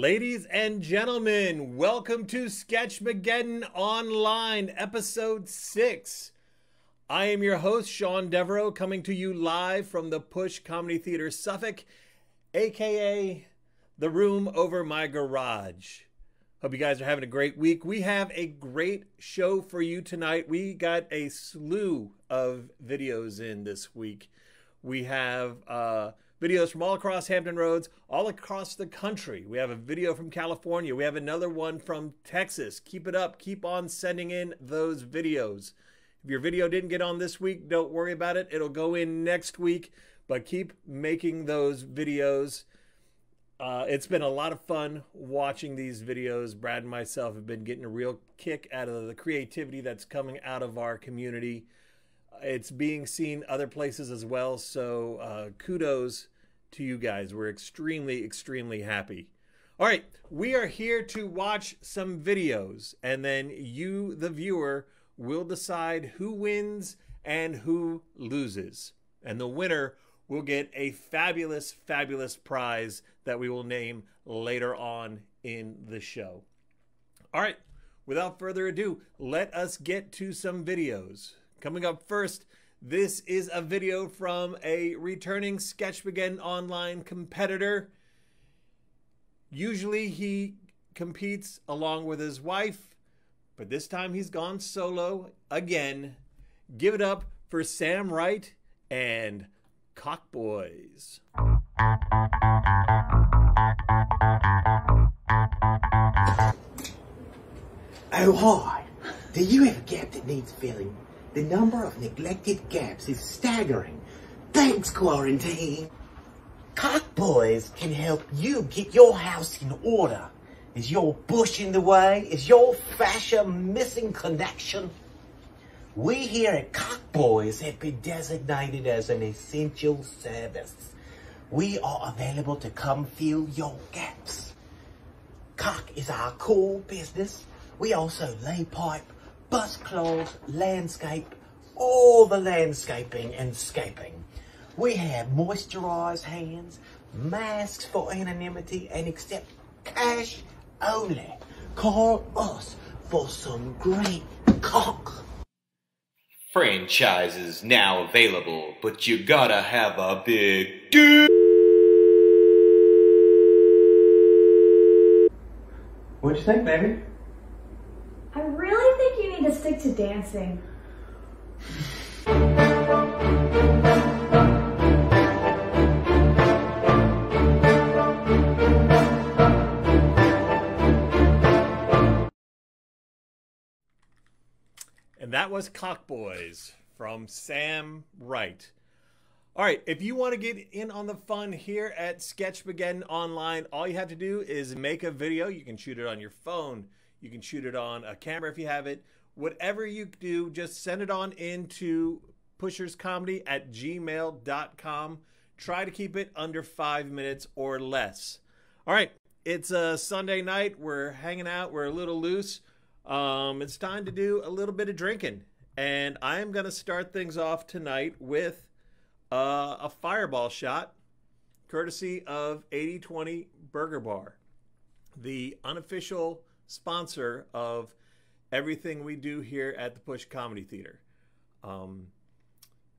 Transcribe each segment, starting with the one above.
Ladies and gentlemen, welcome to Sketchmageddon Online, Episode 6. I am your host, Sean Devereux, coming to you live from the Push Comedy Theater, Suffolk, aka the room over my garage. Hope you guys are having a great week. We have a great show for you tonight. We got a slew of videos in this week. We have videos from all across Hampton Roads, all across the country. We have a video from California. We have another one from Texas. Keep it up. Keep on sending in those videos. If your video didn't get on this week, don't worry about it. It'll go in next week, but keep making those videos. It's been a lot of fun watching these videos. Brad and myself have been getting a real kick out of the creativity that's coming out of our community. It's being seen other places as well, so kudos to you guys. We're extremely, extremely happy. All right, we are here to watch some videos, and then you, the viewer, will decide who wins and who loses. And the winner will get a fabulous, fabulous prize that we will name later on in the show. All right, without further ado, let us get to some videos. Coming up first, this is a video from a returning Sketchmageddon Online competitor. Usually he competes along with his wife, but this time he's gone solo again. Give it up for Sam Wright and Cock Boys. Oh, hi. Do you have a gap that needs filling? The number of neglected gaps is staggering. Thanks, quarantine. Cock Boys can help you get your house in order. Is your bush in the way? Is your fascia missing connection? We here at Cock Boys have been designated as an essential service. We are available to come fill your gaps. Cock is our core business. We also lay pipe, bust cloths, landscape, all the landscaping and scaping. We have moisturized hands, masks for anonymity, and accept cash only. Call us for some great cock. Franchises now available, but you gotta have a big dick. What'd you think, baby? I really think you need to stick to dancing. And that was Cock Boys from Sam Wright. All right, if you want to get in on the fun here at Sketchmageddon Online, all you have to do is make a video. You can shoot it on your phone. You can shoot it on a camera if you have it. Whatever you do, just send it on into pusherscomedy@gmail.com. Try to keep it under 5 minutes or less. All right, it's a Sunday night. We're hanging out. We're a little loose. It's time to do a little bit of drinking. And I'm going to start things off tonight with a fireball shot, courtesy of 80/20 Burger Bar, the unofficial sponsor of everything we do here at the Push Comedy Theater. And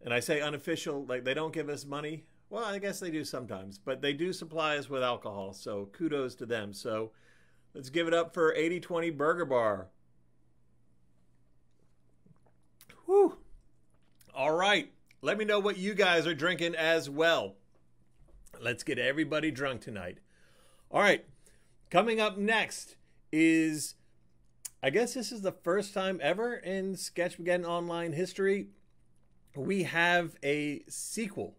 I say unofficial, like they don't give us money. Well, I guess they do sometimes, but they do supply us with alcohol, so kudos to them. So let's give it up for 80/20 Burger Bar. Whew. All right, let me know what you guys are drinking as well. Let's get everybody drunk tonight. All right, coming up next is, I guess this is the first time ever in Sketchmageddon Online history, we have a sequel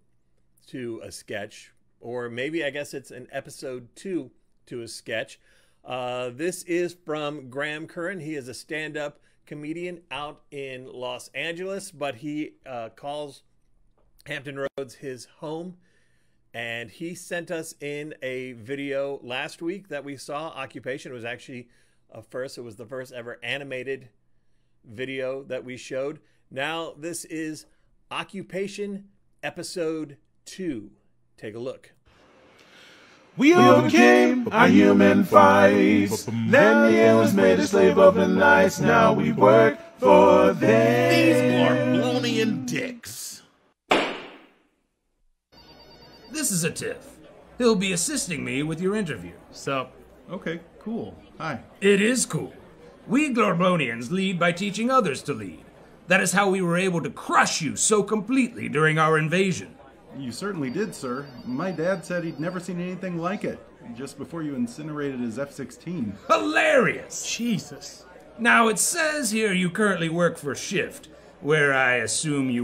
to a sketch, or maybe I guess it's an episode 2 to a sketch. This is from Graham Curran. He is a stand-up comedian out in Los Angeles, but he calls Hampton Roads his home. And he sent us in a video last week that we saw, Occupation. It was actually it was the first ever animated video that we showed. Now this is Occupation episode 2. Take a look. We overcame our human fights. Then the air was made a slave of the nights. Now we work for them. These Glorblonian dicks. This is a Tiff. He'll be assisting me with your interview. Sup? Okay, cool. Hi. It is cool. We Glorblonians lead by teaching others to lead. That is how we were able to crush you so completely during our invasion. You certainly did, sir. My dad said he'd never seen anything like it, just before you incinerated his F-16. Hilarious! Jesus. Now, it says here you currently work for Shift, where I assume you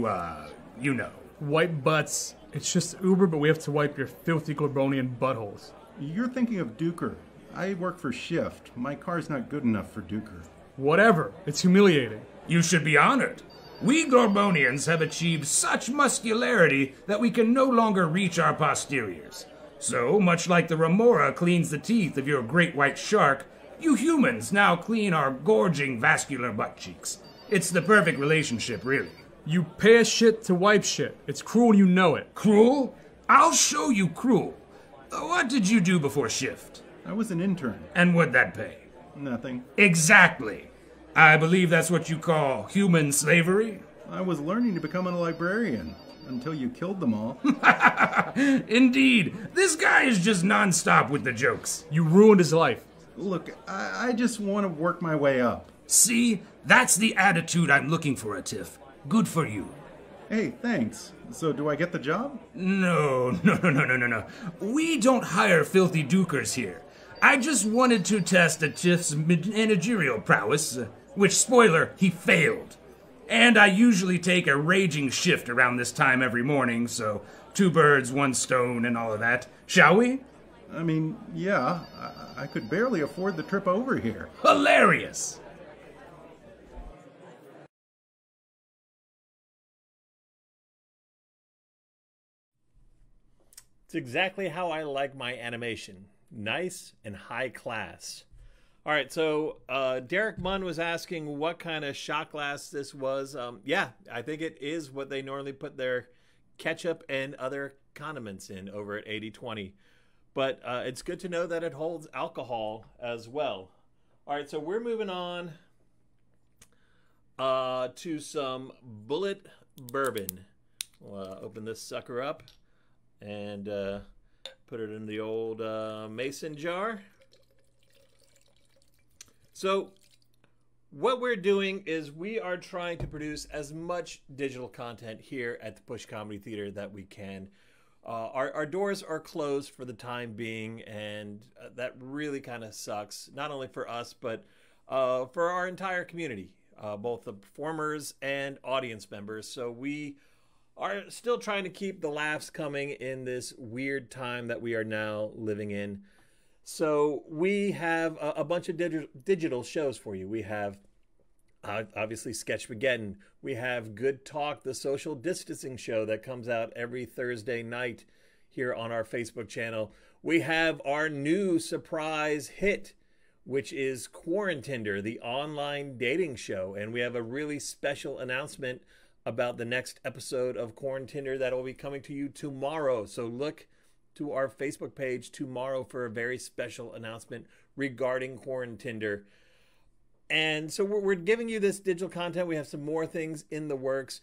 know. Wipe butts. It's just Uber, but we have to wipe your filthy Glorblonian buttholes. You're thinking of Duker. I work for Shift. My car's not good enough for Duker. Whatever. It's humiliating. You should be honored. We Glorblonians have achieved such muscularity that we can no longer reach our posteriors. So, much like the remora cleans the teeth of your great white shark, you humans now clean our gorging vascular butt cheeks. It's the perfect relationship, really. You pay us shit to wipe shit. It's cruel, you know it. Cruel? I'll show you cruel. What did you do before Shift? I was an intern. And what'd that pay? Nothing. Exactly. I believe that's what you call human slavery? I was learning to become a librarian, until you killed them all. Indeed. This guy is just nonstop with the jokes. You ruined his life. Look, I just want to work my way up. See? That's the attitude I'm looking for, Tiff. Good for you. Hey, thanks. So do I get the job? No. We don't hire filthy dukers here. I just wanted to test a Tiff's managerial prowess, which, spoiler, he failed. And I usually take a raging shift around this time every morning, so 2 birds, 1 stone, and all of that. Shall we? I mean, yeah. I could barely afford the trip over here. Hilarious! It's exactly how I like my animation. Nice and high class. All right, so Derek Munn was asking what kind of shot glass this was. Yeah, I think it is what they normally put their ketchup and other condiments in over at 80/20. But it's good to know that it holds alcohol as well. All right, so we're moving on to some Bullet Bourbon. We'll open this sucker up and put it in the old mason jar. So what we're doing is we are trying to produce as much digital content here at the Push Comedy Theater that we can. Our doors are closed for the time being, and that really kind of sucks, not only for us, but for our entire community, both the performers and audience members. So we are still trying to keep the laughs coming in this weird time that we are now living in. So we have a bunch of digital shows for you. We have obviously Sketchmageddon. We have Good Talk, the social distancing show that comes out every Thursday night here on our Facebook channel. We have our new surprise hit, which is Quarantinder, the online dating show. And we have a really special announcement about the next episode of Quarantinder that will be coming to you tomorrow. So look to our Facebook page tomorrow for a very special announcement regarding Quarantinder. And so we're giving you this digital content. We have some more things in the works.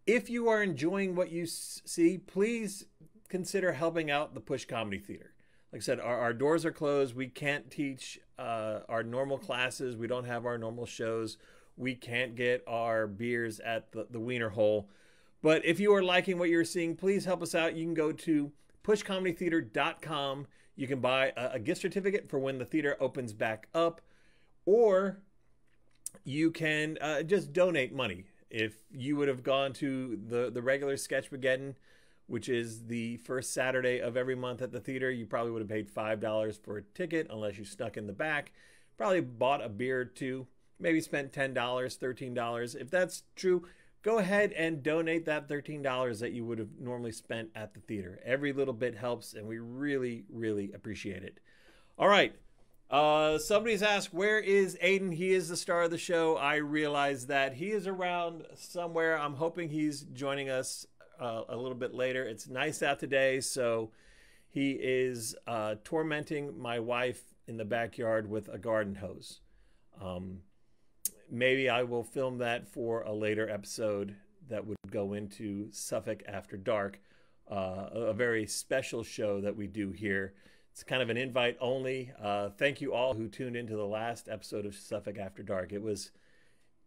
If you are enjoying what you see, please consider helping out the Push Comedy Theater. Like I said, our doors are closed. We can't teach our normal classes. We don't have our normal shows. We can't get our beers at the Wiener Hole. But if you are liking what you're seeing, please help us out. You can go to pushcomedytheater.com. You can buy a gift certificate for when the theater opens back up, or you can just donate money. If you would have gone to the regular Sketchmageddon, which is the first Saturday of every month at the theater, you probably would have paid $5 for a ticket unless you snuck in the back. Probably bought a beer or two, maybe spent $10, $13. If that's true, go ahead and donate that $13 that you would have normally spent at the theater. Every little bit helps, and we really, really appreciate it. All right. Somebody's asked, where is Aiden? He is the star of the show. I realize that he is around somewhere. I'm hoping he's joining us a little bit later. It's nice out today, so He is tormenting my wife in the backyard with a garden hose. Maybe I will film that for a later episode that would go into Suffolk After Dark, a very special show that we do here. It's kind of an invite only. Thank you all who tuned into the last episode of Suffolk After Dark. It was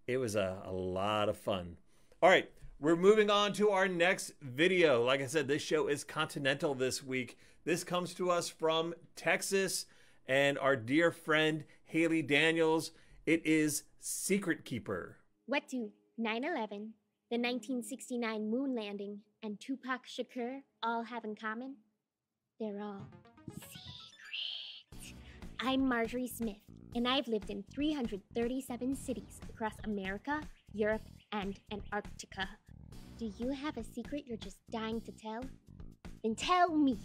a lot of fun. All right, we're moving on to our next video. Like I said, this show is continental this week. This comes to us from Texas and our dear friend Haley Daniels. It is Secret Keeper. What do 9/11, the 1969 moon landing, and Tupac Shakur all have in common? They're all secret. I'm Marjorie Smith, and I've lived in 337 cities across America, Europe, and Antarctica. Do you have a secret you're just dying to tell? Then tell me,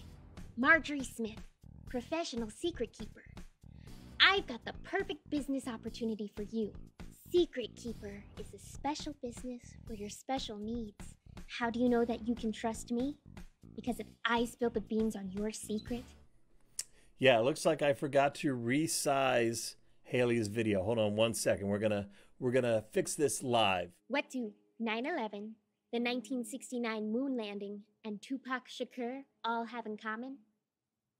Marjorie Smith, professional secret keeper. I've got the perfect business opportunity for you. Secret Keeper is a special business for your special needs. How do you know that you can trust me? Because if I spill the beans on your secret... Yeah, it looks like I forgot to resize Haley's video. Hold on one second. We're gonna fix this live. What do 9/11, the 1969 moon landing, and Tupac Shakur all have in common?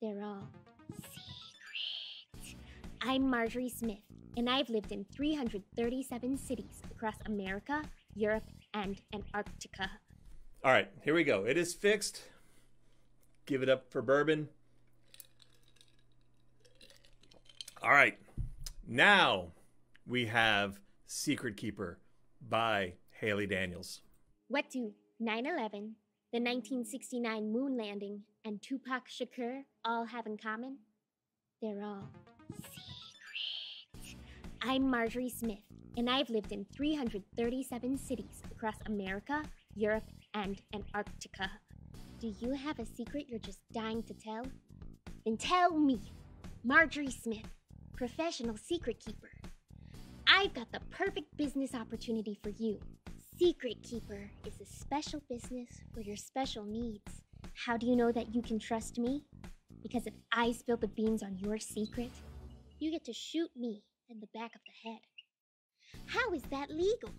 They're all secret. I'm Marjorie Smith, and I've lived in 337 cities across America, Europe, and Antarctica. All right, here we go. It is fixed. Give it up for Bourbon. All right, now we have Secret Keeper by Haley Daniels. What do 9/11, the 1969 moon landing, and Tupac Shakur all have in common? They're all secret. I'm Marjorie Smith, and I've lived in 337 cities across America, Europe, and Antarctica. Do you have a secret you're just dying to tell? Then tell me, Marjorie Smith, professional secret keeper. I've got the perfect business opportunity for you. Secret Keeper is a special business for your special needs. How do you know that you can trust me? Because if I spill the beans on your secret, you get to shoot me in the back of the head. How is that legal?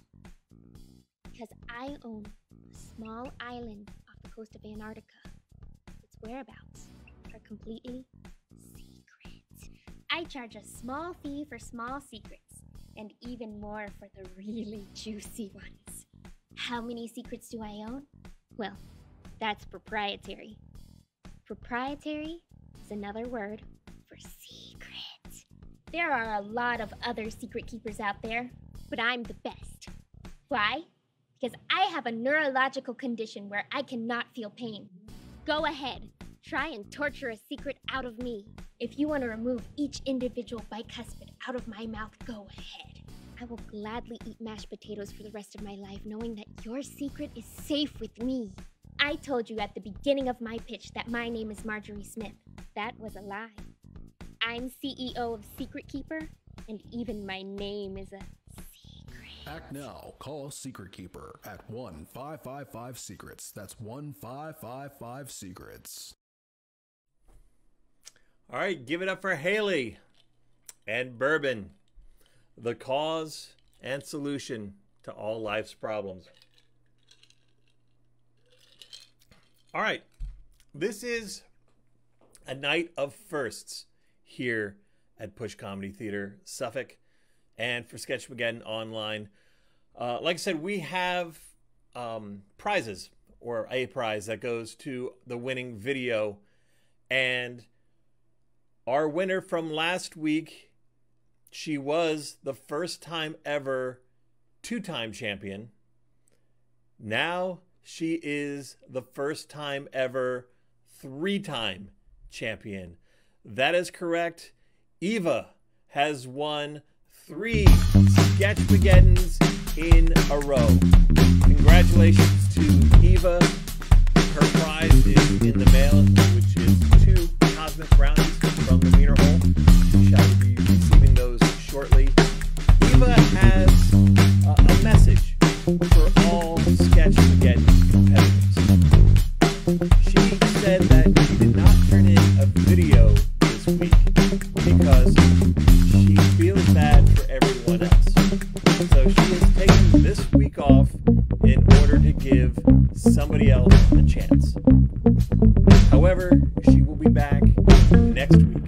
Because I own a small island off the coast of Antarctica. Its whereabouts are completely secret. I charge a small fee for small secrets, and even more for the really juicy ones. How many secrets do I own? Well, that's proprietary. Proprietary is another word for secret. There are a lot of other secret keepers out there, but I'm the best. Why? Because I have a neurological condition where I cannot feel pain. Go ahead, try and torture a secret out of me. If you want to remove each individual bicuspid out of my mouth, go ahead. I will gladly eat mashed potatoes for the rest of my life, knowing that your secret is safe with me. I told you at the beginning of my pitch that my name is Marjorie Smith. That was a lie. I'm CEO of Secret Keeper, and even my name is a secret. Act now. Call Secret Keeper at 1-555-SECRETS. That's 1-555-SECRETS. All right, give it up for Haley and Bourbon, the cause and solution to all life's problems. All right, this is a night of firsts here at Push Comedy Theater, Suffolk, and for Sketchmageddon Online. Like I said, we have prizes, or a prize that goes to the winning video, and our winner from last week, she was the first time ever two-time champion. Now she is the first time ever three-time champion. That is correct. Eva has won 3 Sketchmageddons in a row. Congratulations to Eva. Her prize is in the mail, which is 2 cosmic brownies from the Wiener Hole. We shall be receiving those shortly. Eva has a message for all Sketchmageddon competitors. She said that she did not turn in somebody else a chance. However, she will be back next week,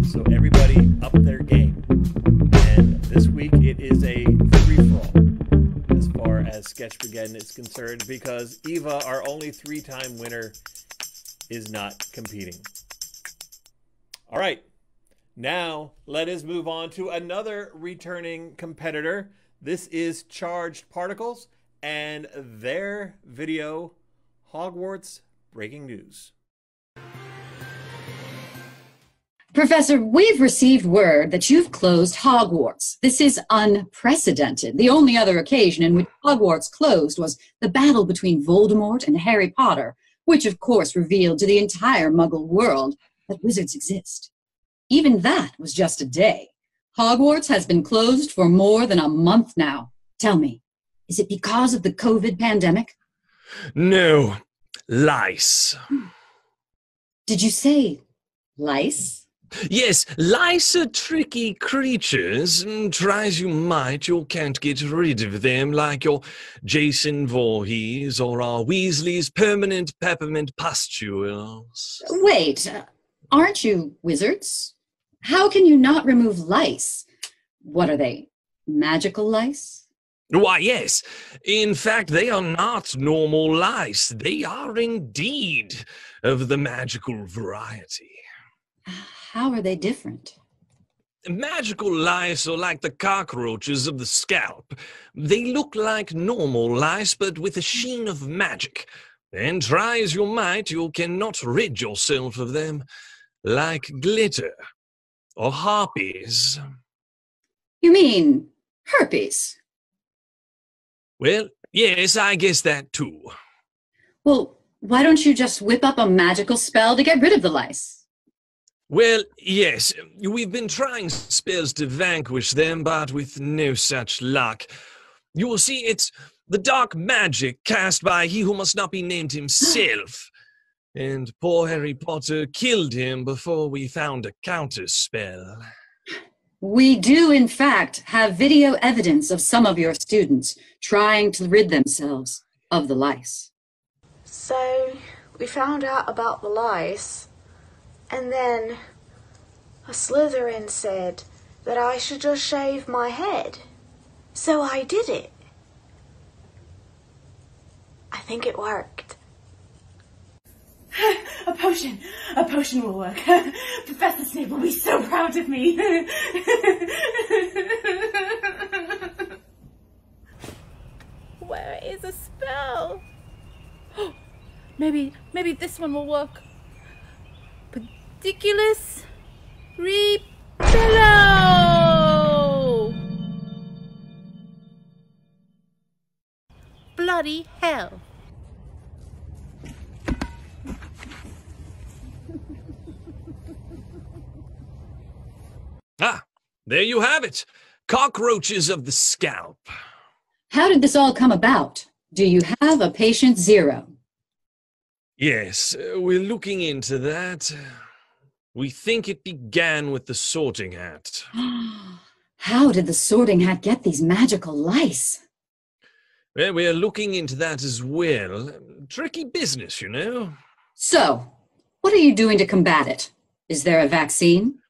so everybody up their game. And this week it is a free-for-all as far as Sketchmageddon is concerned, because Eva, our only 3-time winner, is not competing. All right, now let us move on to another returning competitor. This is Charged Particles and their video, Hogwarts Breaking News. Professor, we've received word that you've closed Hogwarts. This is unprecedented. The only other occasion in which Hogwarts closed was the battle between Voldemort and Harry Potter, which of course revealed to the entire Muggle world that wizards exist. Even that was just a day. Hogwarts has been closed for more than a month now. Tell me, is it because of the COVID pandemic? No, lice. Did you say lice? Yes, lice are tricky creatures. Try as you might, you can't get rid of them like your Jason Voorhees or our Weasley's permanent peppermint pustules. Wait, aren't you wizards? How can you not remove lice? What are they, magical lice? Why, yes. In fact, they are not normal lice. They are indeed of the magical variety. How are they different? Magical lice are like the cockroaches of the scalp. They look like normal lice, but with a sheen of magic. And try as you might, you cannot rid yourself of them, like glitter or harpies. You mean herpes? Well, yes, I guess that too. Well, why don't you just whip up a magical spell to get rid of the lice? Well, yes, we've been trying spells to vanquish them, but with no such luck. You will see, it's the dark magic cast by he who must not be named himself. And poor Harry Potter killed him before we found a counterspell. We do, in fact, have video evidence of some of your students trying to rid themselves of the lice. So, we found out about the lice. And then a Slytherin said that I should just shave my head. So I did it. I think it worked. A potion! A potion will work. Professor Snape will be so proud of me. Where is a spell? Maybe this one will work. Ridiculous Repello! Bloody hell. Ah, there you have it. Cockroaches of the scalp. How did this all come about? Do you have a patient 0? Yes, we're looking into that. We think it began with the Sorting Hat. How did the Sorting Hat get these magical lice? Well, we're looking into that as well. Tricky business, you know. So, what are you doing to combat it? Is there a vaccine?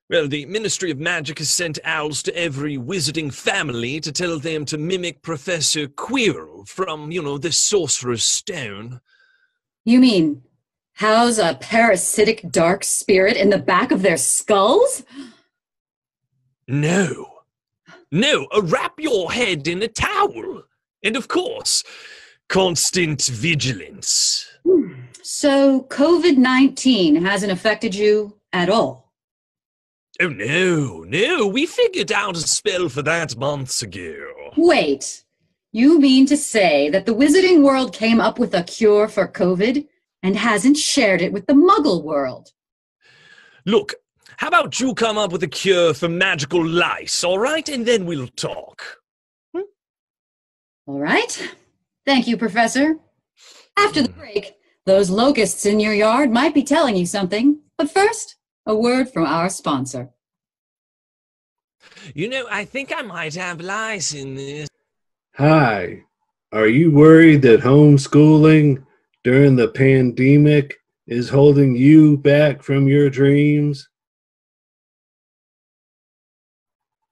Well, the Ministry of Magic has sent owls to every wizarding family to tell them to mimic Professor Quirrell from, the Sorcerer's Stone. You mean, house a parasitic dark spirit in the back of their skulls? No, wrap your head in a towel. And of course, constant vigilance. So COVID-19 hasn't affected you at all? Oh, no, we figured out a spell for that months ago. Wait, you mean to say that the wizarding world came up with a cure for COVID and hasn't shared it with the Muggle world? Look, how about you come up with a cure for magical lice, all right? And then we'll talk. All right. Thank you, Professor. After the break, those locusts in your yard might be telling you something. But first, a word from our sponsor. I think I might have lice in this. Hi, Are you worried that homeschooling during the pandemic is holding you back from your dreams?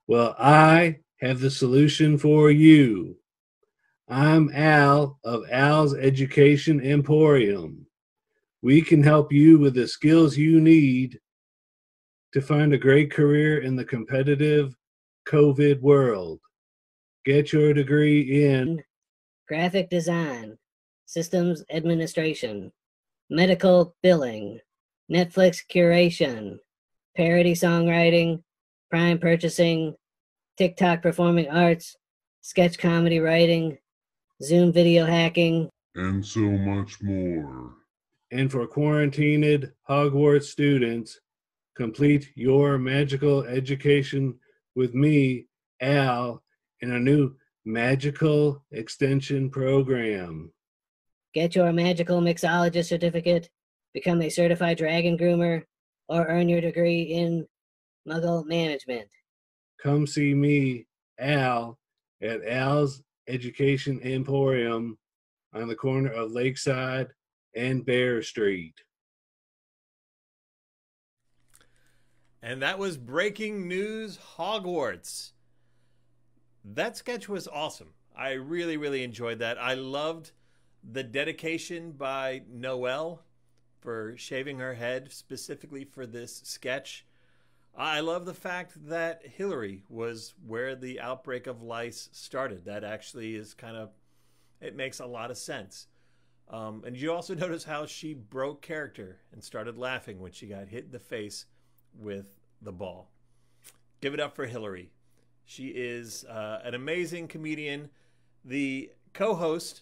Well, I have the solution for you. I'm Al of Al's Education Emporium. We can help you with the skills you need to find a great career in the competitive COVID world. Get your degree in graphic design, systems administration, medical billing, Netflix curation, parody songwriting, prime purchasing, TikTok performing arts, sketch comedy writing, Zoom video hacking, and so much more. And for quarantined Hogwarts students, complete your magical education with me, Al, in a new magical extension program. Get your magical mixologist certificate, become a certified dragon groomer, or earn your degree in Muggle management. Come see me, Al, at Al's Education Emporium on the corner of Lakeside and Bear Street. And that was Breaking News Hogwarts. That sketch was awesome. I really, really enjoyed that. I loved the dedication by Noelle for shaving her head specifically for this sketch. I love the fact that Hillary was where the outbreak of lice started. That actually is kind of, it makes a lot of sense. And you also notice how she broke character and started laughing when she got hit in the face with the ball. Give it up for Hillary. She is an amazing comedian. The co-host,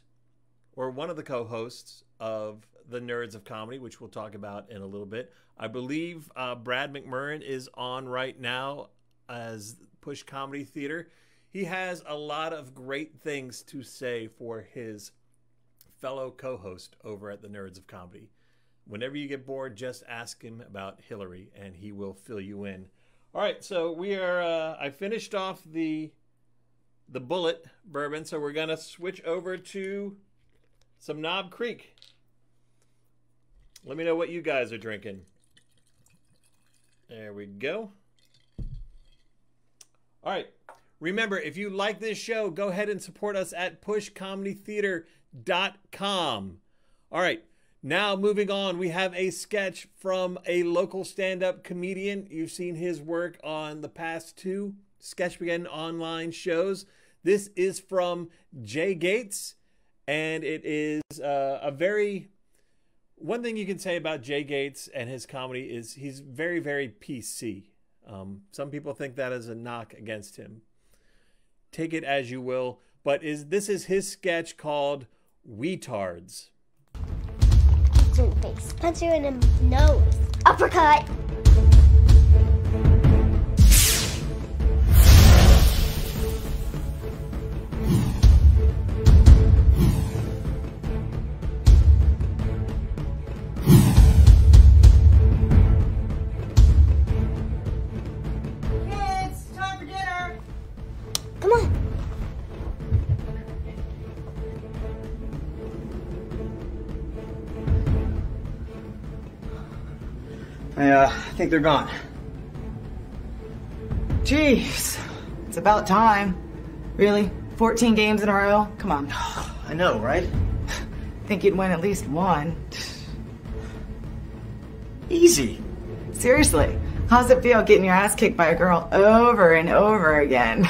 or one of the co-hosts of the Nerds of Comedy, which we'll talk about in a little bit. I believe Brad McMurrin is on right now as Push Comedy Theater. He has a lot of great things to say for his fellow co-host over at the Nerds of Comedy. Whenever you get bored, just ask him about Hillary and he will fill you in. All right, so we are, I finished off the Bullet bourbon, so we're going to switch over to some Knob Creek. Let me know what you guys are drinking. There we go. All right. Remember, if you like this show, go ahead and support us at pushcomedytheater.com. All right. Now, moving on, we have a sketch from a local stand-up comedian. You've seen his work on the past two Sketchmageddon Online shows. This is from Jay Gates, and it is a very... One thing you can say about Jay Gates and his comedy is he's very, very PC. Some people think that is a knock against him. Take it as you will. But this is his sketch called Weetards. Punch you in the face. Punch you in the nose. Uppercut. I think they're gone. Jeez, it's about time. Really? 14 games in a row? Come on. I know, right? Think you'd win at least one. Easy. Seriously, how's it feel getting your ass kicked by a girl over and over again?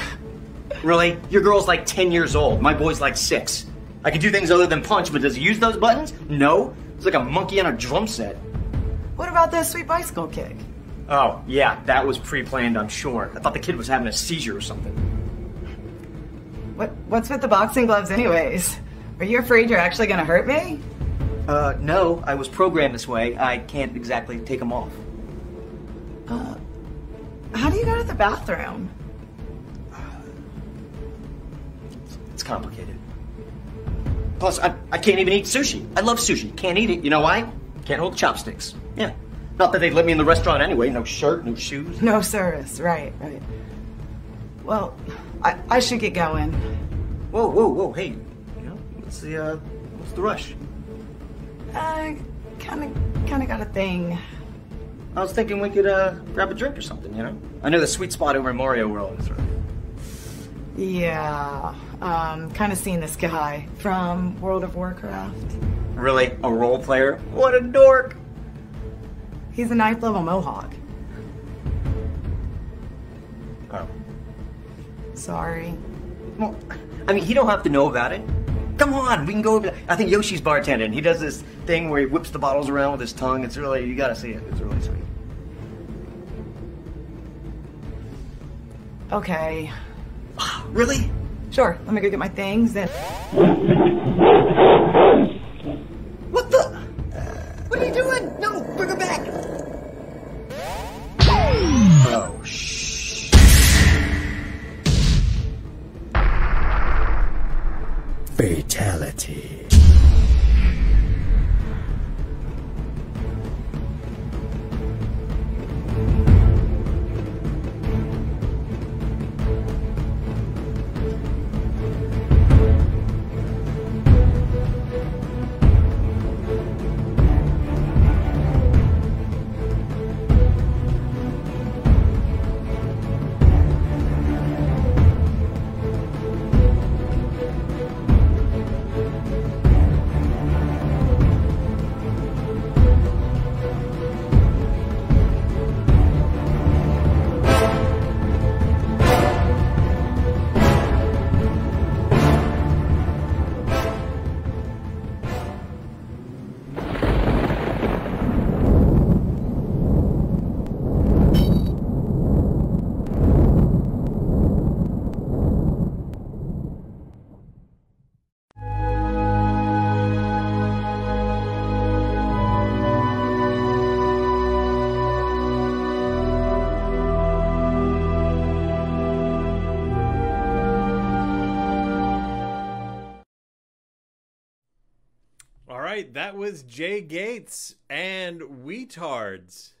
Really? Your girl's like 10 years old. My boy's like 6. I can do things other than punch, but does he use those buttons? No. It's like a monkey on a drum set. What about that sweet bicycle kick? Oh, yeah, that was pre-planned, I'm sure. I thought the kid was having a seizure or something. What's with the boxing gloves anyways? Are you afraid you're actually gonna hurt me? No, I was programmed this way. I can't exactly take them off. How do you go to the bathroom? It's complicated. Plus, I can't even eat sushi. I love sushi. Can't eat it. You know why? Can't hold chopsticks. Yeah. Not that they'd let me in the restaurant anyway. No shirt, no shoes. No service. Right. Well, I should get going. Whoa. Hey, you know, What's the rush? Kinda got a thing. I was thinking we could grab a drink or something, you know? I know the sweet spot over in Mario World is right. Yeah, kind of seen this guy from World of Warcraft. Really? A role player? What a dork! He's a 9th level Mohawk. Oh. Sorry. Well, I mean, he don't have to know about it. Come on, we can go over. I think Yoshi's bartending. He does this thing where he whips the bottles around with his tongue. It's really, you gotta see it. It's really sweet. Okay. Really? Sure, let me go get my things and... What the? What are you doing? No, bring her back. Oh, shh. Fatality. That was Jay Gates and Weetards.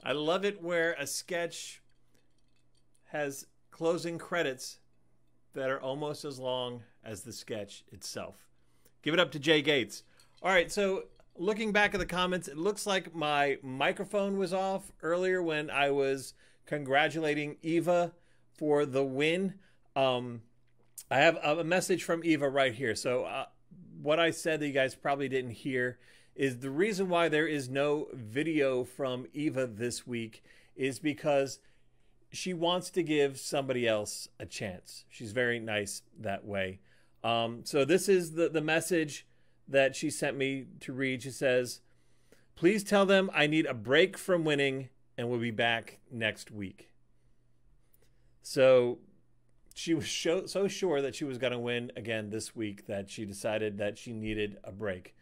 I love it where a sketch has closing credits that are almost as long as the sketch itself. Give it up to Jay Gates. All right, so looking back at the comments, it looks like my microphone was off earlier when I was congratulating Eva for the win. I have a message from Eva right here. So what I said that you guys probably didn't hear is the reason why there is no video from Eva this week is because she wants to give somebody else a chance. She's very nice that way. So this is the message that she sent me to read. She says, please tell them I need a break from winning and we'll be back next week. So she was so sure that she was going to win again this week that she decided that she needed a break.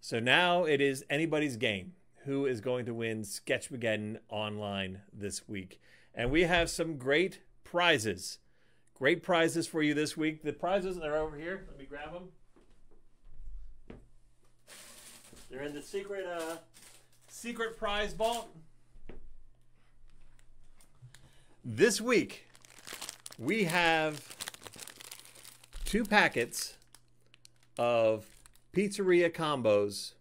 So now it is anybody's game. Who is going to win Sketchmageddon Online this week? And we have some great prizes. Great prizes for you this week. The prizes are over here. Let me grab them. They're in the secret prize vault. This week, we have 2 packets of pizzeria combos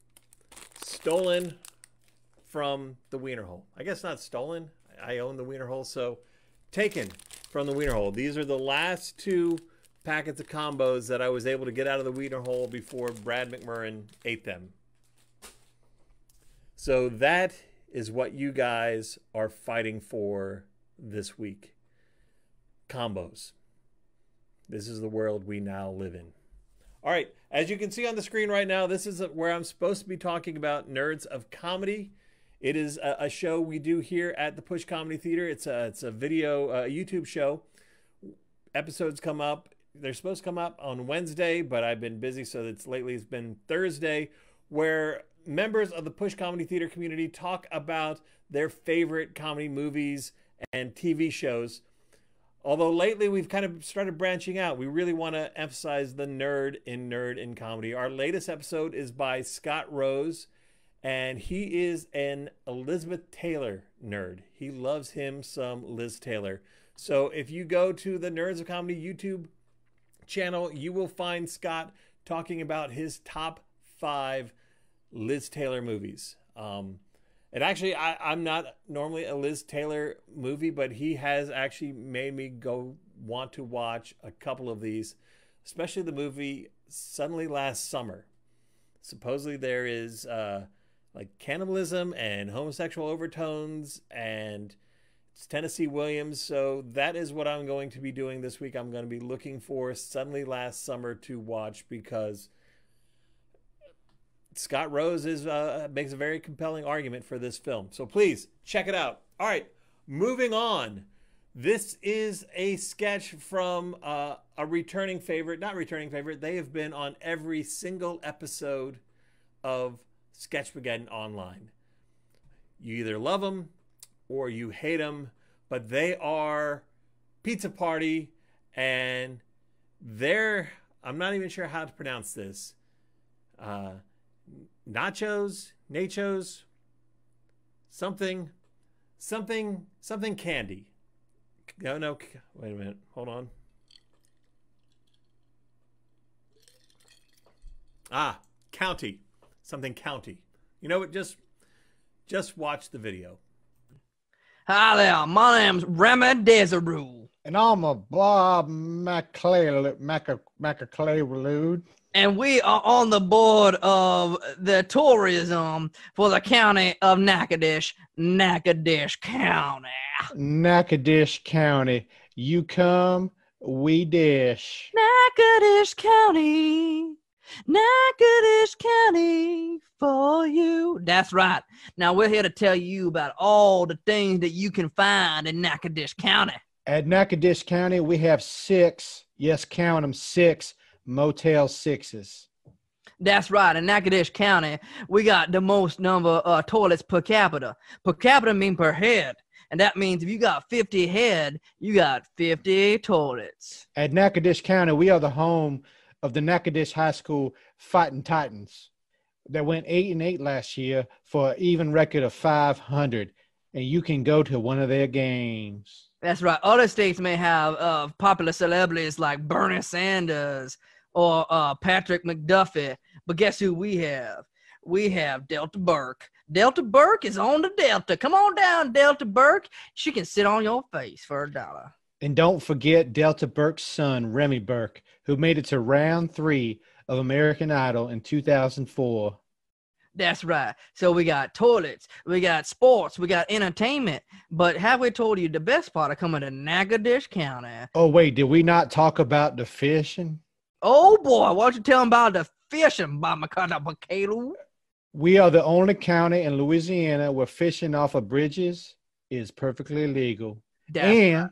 stolen from the Wiener Hole. I guess not stolen. I own the Wiener Hole, so taken from the Wiener Hole. These are the last 2 packets of combos that I was able to get out of the Wiener Hole before Brad McMurrin ate them. So that is what you guys are fighting for this week. Combos. This is the world we now live in. All right, as you can see on the screen right now, this is where I'm supposed to be talking about Nerds of Comedy. It is a show we do here at the Push Comedy Theater. It's a video, YouTube show. Episodes come up. They're supposed to come up on Wednesday, but I've been busy, so it's been Thursday, where members of the Push Comedy Theater community talk about their favorite comedy movies and TV shows. Although lately we've kind of started branching out. We really want to emphasize the nerd in comedy. Our latest episode is by Scott Rose, and he is an Elizabeth Taylor nerd. He loves him some Liz Taylor. So if you go to the Nerds of Comedy YouTube channel, you will find Scott talking about his top 5 Liz Taylor movies. And actually, I'm not normally a Liz Taylor movie, but he has actually made me go want to watch a couple of these, especially the movie Suddenly Last Summer. Supposedly there is like cannibalism and homosexual overtones, and it's Tennessee Williams. So that is what I'm going to be doing this week. I'm going to be looking for Suddenly Last Summer to watch because Scott Rose makes a very compelling argument for this film. So please check it out. All right, moving on. This is a sketch from a returning favorite. Not returning favorite. They have been on every single episode of Sketchmageddon Online. You either love them or you hate them, but they are Pizza Party, and I'm not even sure how to pronounce this. Nachos, something candy. No, wait a minute. Hold on. County. Something county. You know what? Just watch the video. Hi there, my name's Remy Devereux. And I'm a Bob McClellude. And we are on the board of the tourism for the county of Natchitoches County. Natchitoches County. You come, we dish. Natchitoches County. Natchitoches County for you. That's right. Now we're here to tell you about all the things that you can find in Natchitoches County. At Natchitoches County, we have 6, yes, count them, 6 Motel 6s. That's right. In Natchitoches County, we got the most number of toilets per capita. Per capita means per head. And that means if you got 50 head, you got 50 toilets. At Natchitoches County, we are the home of the Natchitoches High School Fighting Titans that went 8-8 last year for an even record of 500. And you can go to one of their games. That's right. Other states may have popular celebrities like Bernie Sanders or Patrick McDuffie. But guess who we have? We have Delta Burke. Delta Burke is on the Delta. Come on down, Delta Burke. She can sit on your face for $1. And don't forget Delta Burke's son, Remy Burke, who made it to round 3 of American Idol in 2004. That's right. So we got toilets, we got sports, we got entertainment. But have we told you the best part of coming to Natchitoches County? Oh, wait, did we not talk about the fishing? Oh, boy, why don't you tell them about the fishing, Bob McCullough? We are the only county in Louisiana where fishing off of bridges is perfectly legal. And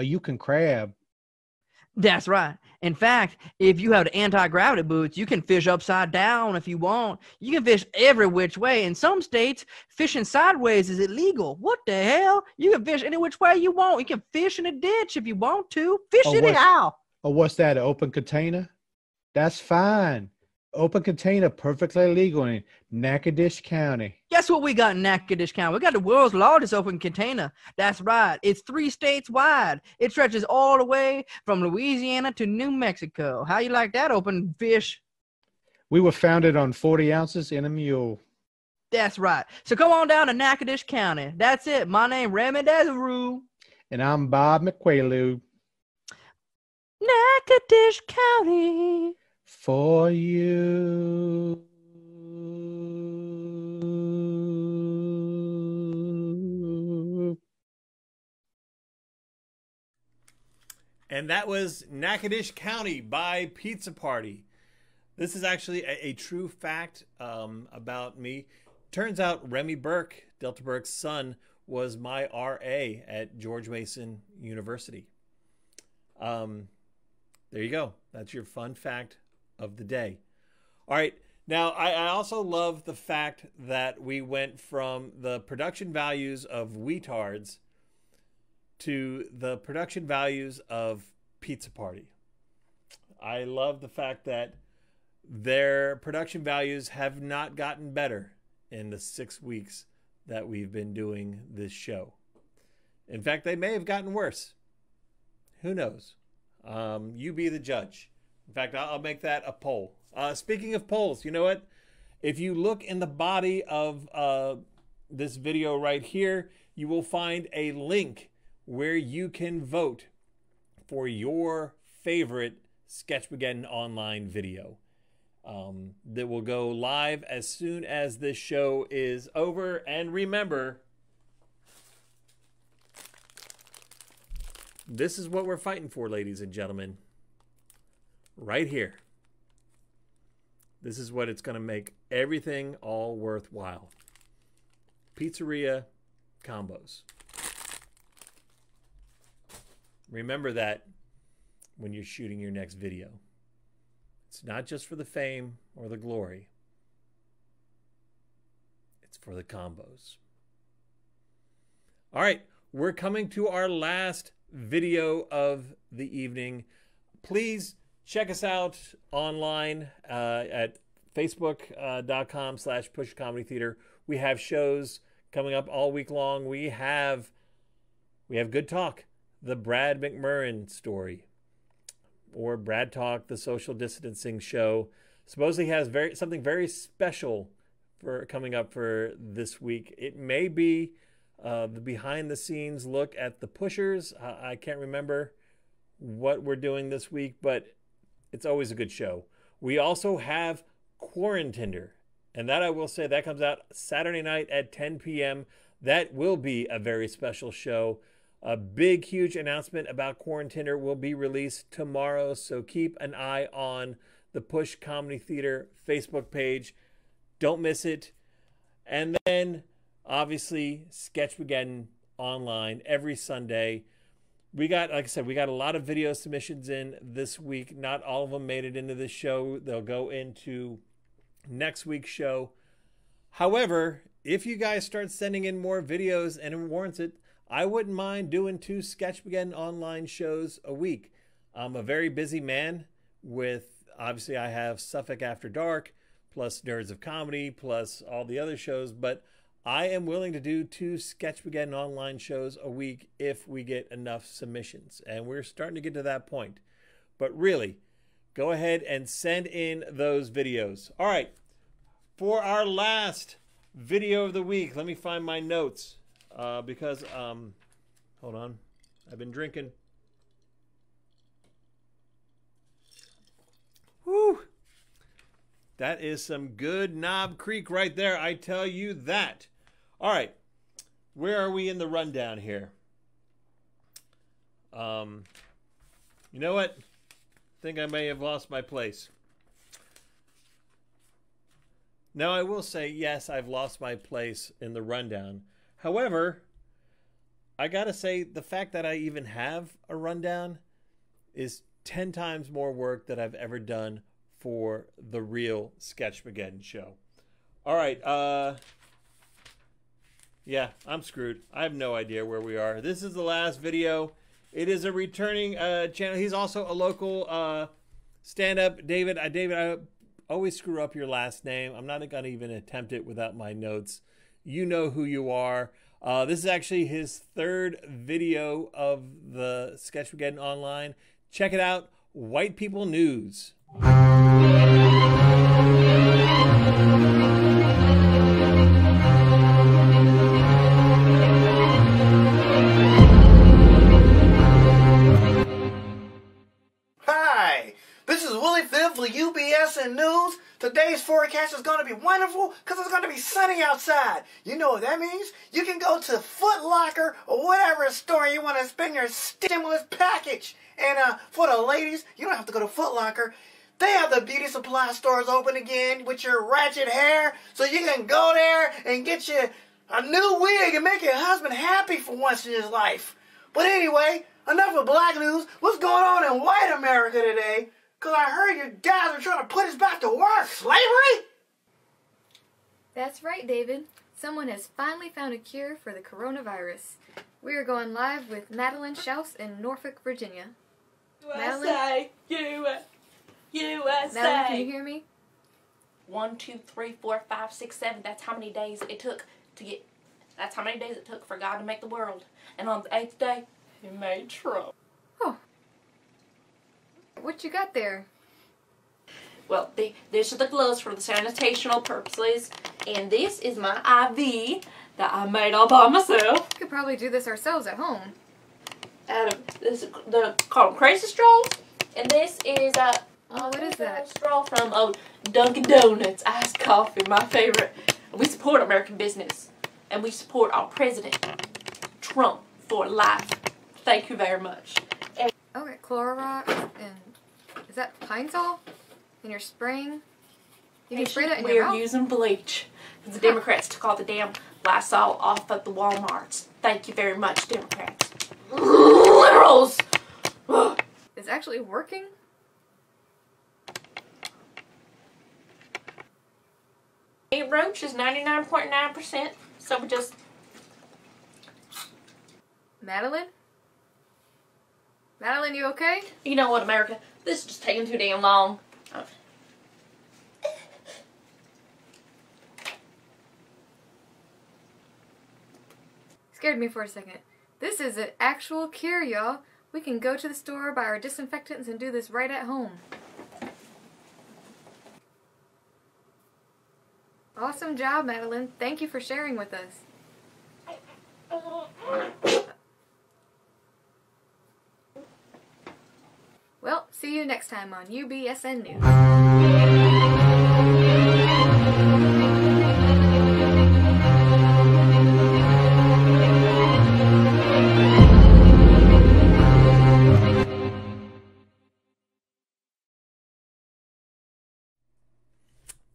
you can crab. That's right. In fact, if you have the anti-gravity boots, you can fish upside down if you want. You can fish every which way. In some states, fishing sideways is illegal. What the hell? You can fish any which way you want. You can fish in a ditch if you want to. Fish anyhow. Oh, what's that, an open container? That's fine. Open container, perfectly legal in Natchitoches County. Guess what we got in Natchitoches County? We got the world's largest open container. That's right. It's 3 states wide. It stretches all the way from Louisiana to New Mexico. How you like that, open fish? We were founded on 40 ounces in a mule. That's right. So come on down to Natchitoches County. That's it. My name Remy Devereux. And I'm Bob McQuailoo. Natchitoches County. For you. And that was Natchitoches County by Pizza Party. This is actually a true fact about me. Turns out Remy Burke, Delta Burke's son, was my RA at George Mason University. There you go. That's your fun fact of the day. All right. Now, I also love the fact that we went from the production values of Weetards to the production values of Pizza Party. I love the fact that their production values have not gotten better in the 6 weeks that we've been doing this show. In fact, they may have gotten worse. Who knows? You be the judge. In fact, I'll make that a poll. Speaking of polls, you know what? If you look in the body of this video right here, you will find a link where you can vote for your favorite Sketchmageddon Online video. That will go live as soon as this show is over. And remember, this is what we're fighting for, ladies and gentlemen. Right here. This is what it's going to make everything all worthwhile. Pizzeria combos. Remember that when you're shooting your next video. It's not just for the fame or the glory. It's for the combos. All right, we're coming to our last video of the evening. Please check us out online at facebook.com/pushcomedytheater. We have shows coming up all week long. We have Good Talk, the Brad McMurrin story, or Brad Talk, the social distancing show. Supposedly has something very special for coming up for this week. It may be the behind the scenes look at the Pushers. I can't remember what we're doing this week, but it's always a good show. We also have Quarantinder, and that I will say that comes out Saturday night at 10 p.m. That will be a very special show. A big, huge announcement about Quarantinder will be released tomorrow, so keep an eye on the Push Comedy Theater Facebook page. Don't miss it. And then, obviously, Sketchmageddon Online every Sunday. Like I said, we got a lot of video submissions in this week. Not all of them made it into this show. They'll go into next week's show. However, if you guys start sending in more videos and it warrants it, I wouldn't mind doing 2 Sketchmageddon Online shows a week. I'm a very busy man with, obviously I have Suffolk After Dark, plus Nerds of Comedy, plus all the other shows, but I am willing to do 2 Sketchmageddon Online shows a week if we get enough submissions. And we're starting to get to that point. But really, go ahead and send in those videos. All right, for our last video of the week, let me find my notes. Because, hold on, I've been drinking. Woo! That is some good Knob Creek right there, I tell you that. All right, where are we in the rundown here? You know what? I think I may have lost my place. Now, I will say, yes, I've lost my place in the rundown. However, I gotta say, the fact that I even have a rundown is 10 times more work that I've ever done for the real Sketchmageddon show. All right, yeah, I'm screwed. I have no idea where we are. This is the last video. It is a returning channel. He's also a local stand-up. David, I always screw up your last name. I'm not gonna even attempt it without my notes. You know who you are. This is actually his 3rd video of the Sketchmageddon Online. Check it out, White People News. Hi, this is Willie Phil for UBS and News. Today's forecast is going to be wonderful because it's going to be sunny outside. You know what that means? You can go to Foot Locker or whatever store you want to spend your stimulus package. And for the ladies, you don't have to go to Foot Locker. They have the beauty supply stores open again with your ratchet hair, so you can go there and get you a new wig and make your husband happy for once in his life. But anyway, enough of black news. What's going on in white America today? Because I heard you guys are trying to put us back to work. Slavery? That's right, David. Someone has finally found a cure for the coronavirus. We are going live with Madeline Schaus in Norfolk, Virginia. USA, USA. Madeline, can you hear me? 1, 2, 3, 4, 5, 6, 7. That's how many days it took to get. That's how many days it took for God to make the world. And on the 8th day, He made Trump. Oh. What you got there? Well, these are the gloves for the sanitational purposes, and this is my IV that I made all by myself. We could probably do this ourselves at home. They're called Crazy Straws, and this is what is that? Straw from Dunkin' Donuts iced coffee, my favorite. We support American business, and we support our president, Trump, for life. Thank you very much. Okay, Clorox, and is that Pine Sol? And you're spraying? You can spray that in your mouth? We're using bleach. The Democrats took all the damn Lysol off of the Walmarts. Thank you very much, Democrats. Liberals! It's actually working? Roach is 99.9%, so we just... Madeline? Madeline, you okay? You know what, America? This is just taking too damn long. Scared me for a second. This is an actual cure, y'all. We can go to the store, buy our disinfectants, and do this right at home. Awesome job, Madeline. Thank you for sharing with us. Well, see you next time on UBSN News.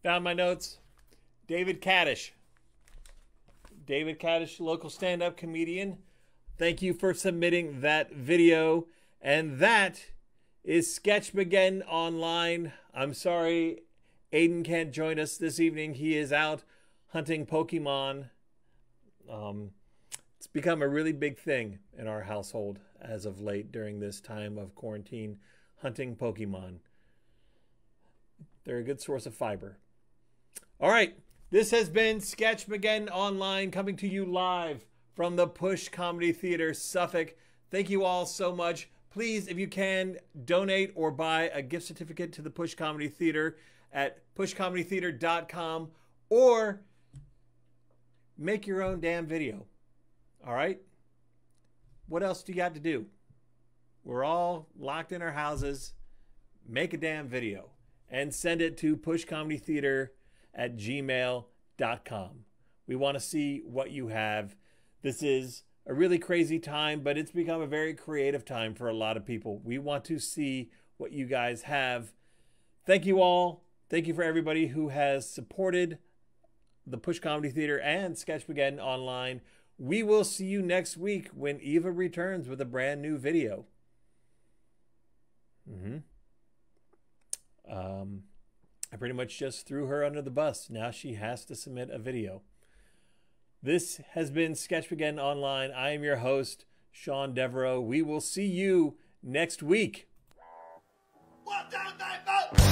Found my notes. David Kaddish, local stand-up comedian. Thank you for submitting that video. And that is Sketchmageddon Online. I'm sorry Aiden can't join us this evening. He is out hunting Pokemon. It's become a really big thing in our household as of late during this time of quarantine, hunting Pokemon. They're a good source of fiber. All right, this has been Sketchmageddon Online, coming to you live from the Push Comedy Theater, Suffolk. Thank you all so much. Please, if you can, donate or buy a gift certificate to the Push Comedy Theater at pushcomedytheater.com, or make your own damn video. All right? What else do you got to do? We're all locked in our houses. Make a damn video and send it to pushcomedytheater@gmail.com. We want to see what you have. This is a really crazy time, but it's become a very creative time for a lot of people. We want to see what you guys have. Thank you all. Thank you for everybody who has supported the Push Comedy Theater and Sketchmageddon Online. We will see you next week when Eva returns with a brand new video. I pretty much just threw her under the bus. Now she has to submit a video. This has been Sketchmageddon Online. I am your host, Sean Devereux. We will see you next week. 1, 2, 3, 4.